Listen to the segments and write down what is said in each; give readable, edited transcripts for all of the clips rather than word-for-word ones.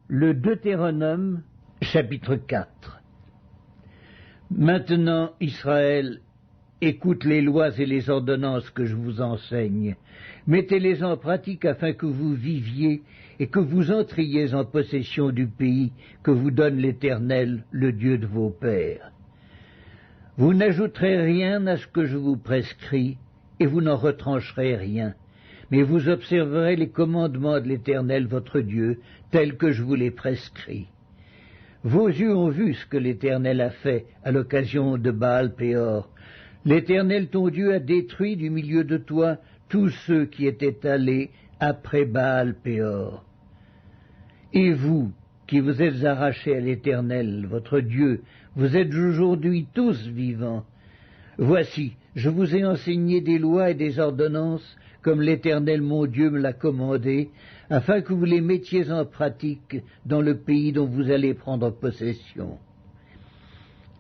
Le Deutéronome, chapitre 4. Maintenant, Israël, écoute les lois et les ordonnances que je vous enseigne. Mettez-les en pratique afin que vous viviez et que vous entriez en possession du pays que vous donne l'Éternel, le Dieu de vos pères. Vous n'ajouterez rien à ce que je vous prescris, et vous n'en retrancherez rien. Mais vous observerez les commandements de l'Éternel votre Dieu, tels que je vous les prescris. Vos yeux ont vu ce que l'Éternel a fait à l'occasion de Baal-Péor. L'Éternel ton Dieu a détruit du milieu de toi tous ceux qui étaient allés après Baal-Péor. Et vous, qui vous êtes arrachés à l'Éternel, votre Dieu, vous êtes aujourd'hui tous vivants. Voici, je vous ai enseigné des lois et des ordonnances, comme l'Éternel mon Dieu me l'a commandé, afin que vous les mettiez en pratique dans le pays dont vous allez prendre possession.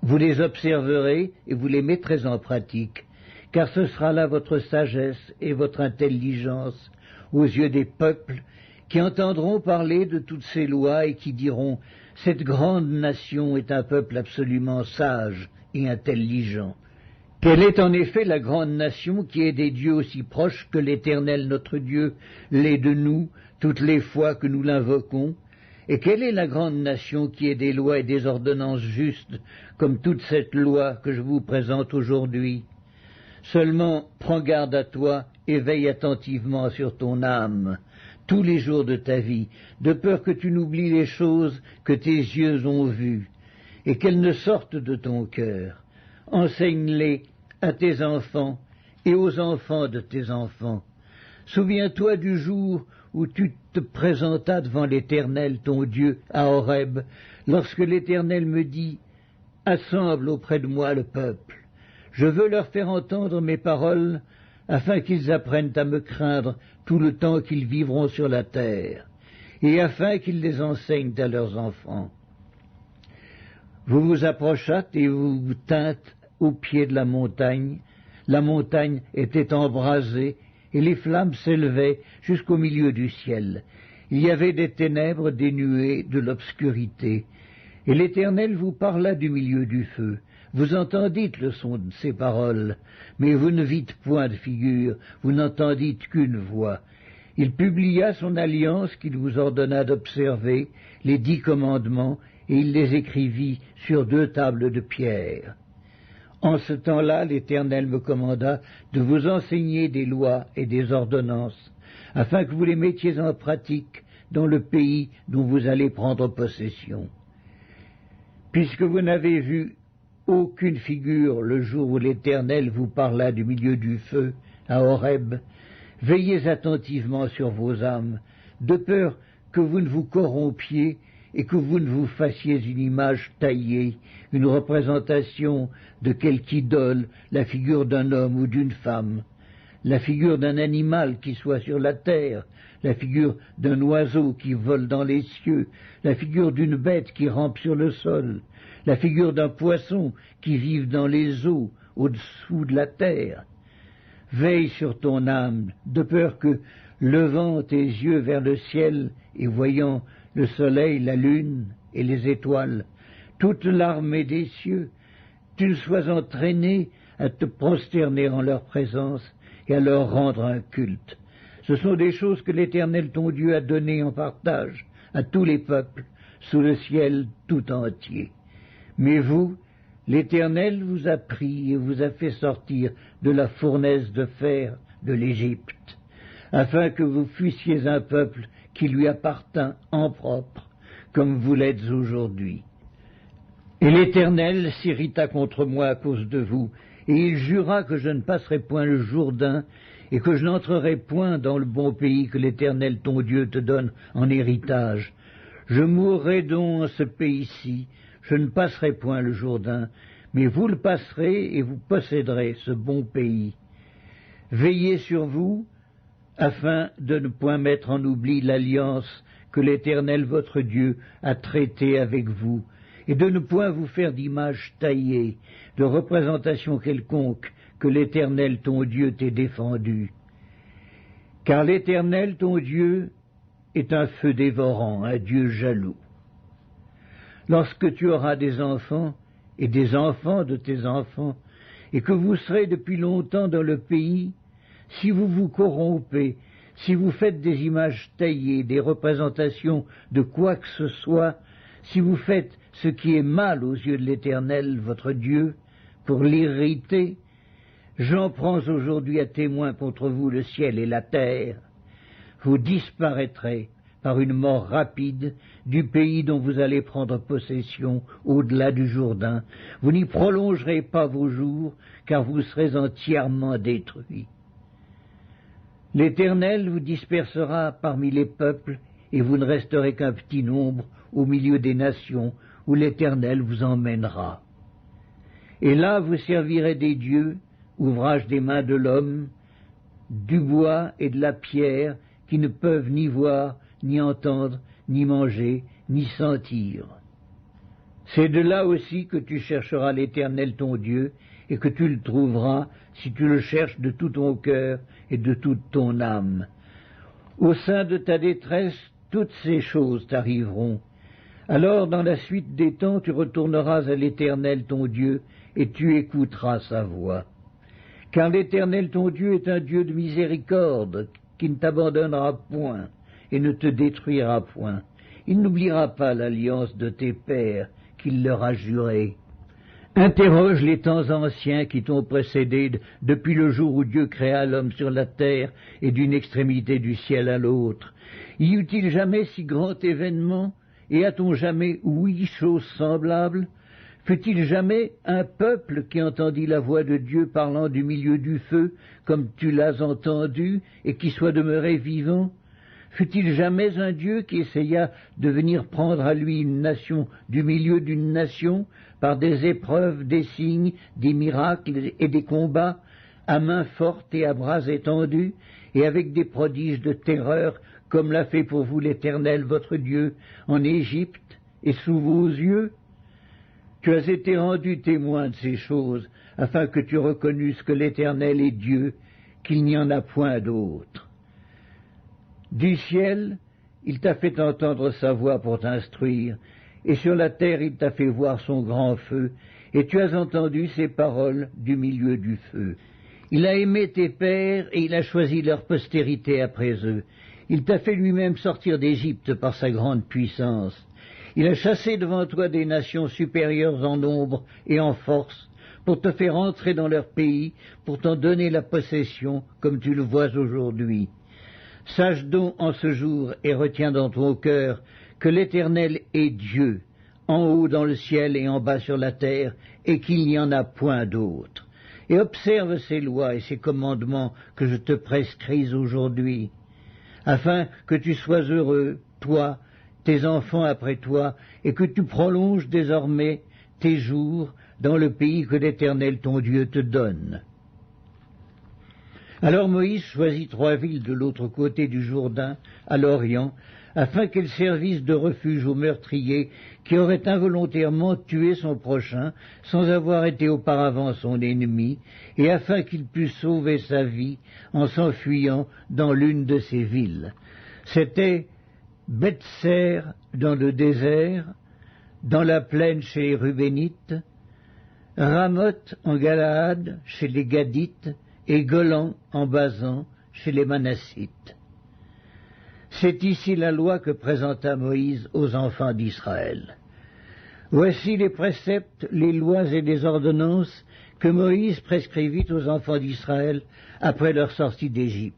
Vous les observerez et vous les mettrez en pratique, car ce sera là votre sagesse et votre intelligence aux yeux des peuples qui entendront parler de toutes ces lois et qui diront « Cette grande nation est un peuple absolument sage et intelligent ». Quelle est en effet la grande nation qui est des dieux aussi proches que l'Éternel notre Dieu l'est de nous toutes les fois que nous l'invoquons? Et quelle est la grande nation qui est des lois et des ordonnances justes, comme toute cette loi que je vous présente aujourd'hui? Seulement, prends garde à toi et veille attentivement sur ton âme, tous les jours de ta vie, de peur que tu n'oublies les choses que tes yeux ont vues, et qu'elles ne sortent de ton cœur. Enseigne-les à tes enfants et aux enfants de tes enfants. Souviens-toi du jour où tu te présentas devant l'Éternel, ton Dieu, à Horeb, lorsque l'Éternel me dit « Assemble auprès de moi le peuple. Je veux leur faire entendre mes paroles, afin qu'ils apprennent à me craindre tout le temps qu'ils vivront sur la terre, et afin qu'ils les enseignent à leurs enfants. » Vous vous approchâtes et vous vous tîntes au pied de la montagne. La montagne était embrasée, et les flammes s'élevaient jusqu'au milieu du ciel. Il y avait des ténèbres, des nuées, de l'obscurité. Et l'Éternel vous parla du milieu du feu. Vous entendîtes le son de ses paroles, mais vous ne vîtes point de figure, vous n'entendîtes qu'une voix. Il publia son alliance qu'il vous ordonna d'observer, les 10 commandements, et il les écrivit sur 2 tables de pierre. En ce temps-là, l'Éternel me commanda de vous enseigner des lois et des ordonnances, afin que vous les mettiez en pratique dans le pays dont vous allez prendre possession. Puisque vous n'avez vu aucune figure le jour où l'Éternel vous parla du milieu du feu, à Horeb, veillez attentivement sur vos âmes, de peur que vous ne vous corrompiez et que vous ne vous fassiez une image taillée, une représentation de quelque idole, la figure d'un homme ou d'une femme, la figure d'un animal qui soit sur la terre, la figure d'un oiseau qui vole dans les cieux, la figure d'une bête qui rampe sur le sol, la figure d'un poisson qui vive dans les eaux, au-dessous de la terre. Veille sur ton âme, de peur que, levant tes yeux vers le ciel et voyant le soleil, la lune et les étoiles, toute l'armée des cieux, tu ne sois entraîné à te prosterner en leur présence et à leur rendre un culte. Ce sont des choses que l'Éternel ton Dieu a données en partage à tous les peuples sous le ciel tout entier. Mais vous, l'Éternel vous a pris et vous a fait sortir de la fournaise de fer de l'Égypte, afin que vous fussiez un peuple qui lui appartint en propre, comme vous l'êtes aujourd'hui. Et l'Éternel s'irrita contre moi à cause de vous, et il jura que je ne passerai point le Jourdain, et que je n'entrerai point dans le bon pays que l'Éternel ton Dieu te donne en héritage. Je mourrai donc en ce pays-ci, je ne passerai point le Jourdain, mais vous le passerez et vous posséderez ce bon pays. Veillez sur vous, afin de ne point mettre en oubli l'alliance que l'Éternel votre Dieu a traitée avec vous, et de ne point vous faire d'image taillée, de représentation quelconque que l'Éternel ton Dieu t'ait défendue. Car l'Éternel ton Dieu est un feu dévorant, un Dieu jaloux. Lorsque tu auras des enfants et des enfants de tes enfants, et que vous serez depuis longtemps dans le pays, si vous vous corrompez, si vous faites des images taillées, des représentations de quoi que ce soit, si vous faites ce qui est mal aux yeux de l'Éternel, votre Dieu, pour l'irriter, j'en prends aujourd'hui à témoin contre vous le ciel et la terre. Vous disparaîtrez par une mort rapide du pays dont vous allez prendre possession au-delà du Jourdain. Vous n'y prolongerez pas vos jours, car vous serez entièrement détruits. L'Éternel vous dispersera parmi les peuples, et vous ne resterez qu'un petit nombre au milieu des nations, où l'Éternel vous emmènera. Et là vous servirez des dieux, ouvrage des mains de l'homme, du bois et de la pierre, qui ne peuvent ni voir, ni entendre, ni manger, ni sentir. C'est de là aussi que tu chercheras l'Éternel ton Dieu, et que tu le trouveras si tu le cherches de tout ton cœur et de toute ton âme. Au sein de ta détresse, toutes ces choses t'arriveront. Alors, dans la suite des temps, tu retourneras à l'Éternel ton Dieu, et tu écouteras sa voix. Car l'Éternel ton Dieu est un Dieu de miséricorde, qui ne t'abandonnera point, et ne te détruira point. Il n'oubliera pas l'alliance de tes pères, qu'il leur a jurée. Interroge les temps anciens qui t'ont précédé depuis le jour où Dieu créa l'homme sur la terre et d'une extrémité du ciel à l'autre. Y eut-il jamais si grand événement, et a-t-on jamais ouï chose semblable? Fut-il jamais un peuple qui entendit la voix de Dieu parlant du milieu du feu, comme tu l'as entendu, et qui soit demeuré vivant? Fut-il jamais un Dieu qui essaya de venir prendre à lui une nation du milieu d'une nation, par des épreuves, des signes, des miracles et des combats, à main forte et à bras étendus, et avec des prodiges de terreur, comme l'a fait pour vous l'Éternel votre Dieu, en Égypte et sous vos yeux? Tu as été rendu témoin de ces choses, afin que tu reconnusses que l'Éternel est Dieu, qu'il n'y en a point d'autre. Du ciel, il t'a fait entendre sa voix pour t'instruire, et sur la terre il t'a fait voir son grand feu, et tu as entendu ses paroles du milieu du feu. Il a aimé tes pères, et il a choisi leur postérité après eux. Il t'a fait lui-même sortir d'Égypte par sa grande puissance. Il a chassé devant toi des nations supérieures en nombre et en force, pour te faire entrer dans leur pays, pour t'en donner la possession, comme tu le vois aujourd'hui. Sache donc en ce jour et retiens dans ton cœur que l'Éternel est Dieu, en haut dans le ciel et en bas sur la terre, et qu'il n'y en a point d'autre. Et observe ces lois et ces commandements que je te prescris aujourd'hui, afin que tu sois heureux, toi, tes enfants après toi, et que tu prolonges désormais tes jours dans le pays que l'Éternel ton Dieu te donne. Alors Moïse choisit 3 villes de l'autre côté du Jourdain, à l'Orient, afin qu'elles servissent de refuge aux meurtriers qui auraient involontairement tué son prochain, sans avoir été auparavant son ennemi, et afin qu'il pût sauver sa vie en s'enfuyant dans l'une de ces villes. C'était Beth-ser dans le désert, dans la plaine chez les Rubénites, Ramoth en Galaad chez les Gadites, et Golan en Basan chez les Manassites. C'est ici la loi que présenta Moïse aux enfants d'Israël. Voici les préceptes, les lois et les ordonnances que Moïse prescrivit aux enfants d'Israël après leur sortie d'Égypte.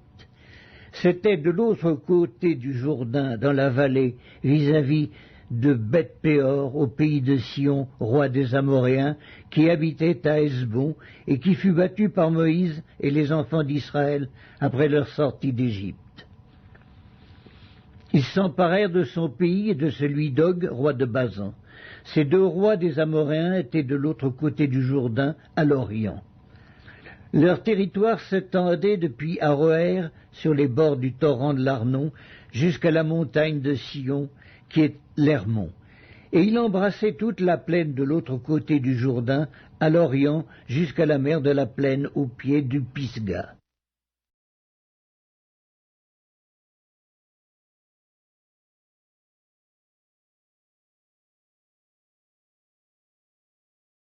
C'était de l'autre côté du Jourdain, dans la vallée, vis-à-vis de Beth-péor, au pays de Sion, roi des Amoréens, qui habitait à Hesbon, et qui fut battu par Moïse et les enfants d'Israël après leur sortie d'Égypte. Ils s'emparèrent de son pays et de celui d'Og, roi de Basan. Ces 2 rois des Amoréens étaient de l'autre côté du Jourdain, à l'Orient. Leur territoire s'étendait depuis Aroër, sur les bords du torrent de l'Arnon, jusqu'à la montagne de Sion, qui est l'Hermon. Et il embrassait toute la plaine de l'autre côté du Jourdain, à l'Orient, jusqu'à la mer de la plaine, au pied du Pisga.